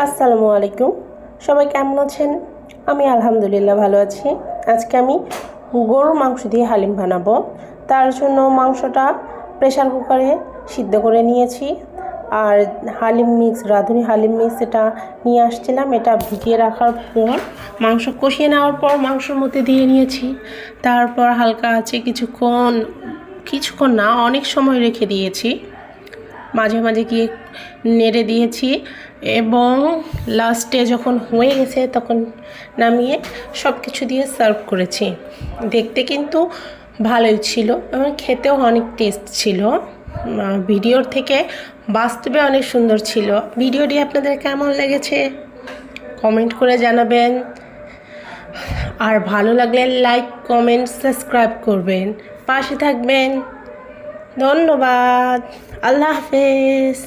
আসসালামু আলাইকুম। সবাই কেমন আছেন? আমি আলহামদুলিল্লাহ ভালো আছি। আজকে আমি গরুর মাংস দিয়ে হালিম বানাবো। তার জন্য মাংসটা প্রেসার কুকারে সিদ্ধ করে নিয়েছি। আর হালিম মিক্স, রাঁধুনি হালিম মিক্স এটা নিয়ে আসছিলাম। এটা ভিজিয়ে রাখার পর মাংস কষিয়ে নেওয়ার পর মাংসের মধ্যে দিয়ে নিয়েছি। তারপর হালকা আছে কিছুক্ষণ না, অনেক সময় রেখে দিয়েছি। মাঝে মাঝে গিয়ে নেড়ে দিয়েছি এবং লাস্টে যখন হয়ে গেছে তখন নামিয়ে সব কিছু দিয়ে সার্ভ করেছি। দেখতে কিন্তু ভালোই ছিল এবং খেতেও অনেক টেস্ট ছিল। ভিডিওর থেকে বাস্তবে অনেক সুন্দর ছিল। ভিডিওটি আপনাদের কেমন লেগেছে কমেন্ট করে জানাবেন। আর ভালো লাগলে লাইক, কমেন্ট, সাবস্ক্রাইব করবেন, পাশে থাকবেন। ধন্যবাদ। আল্লাহ হাফেজ।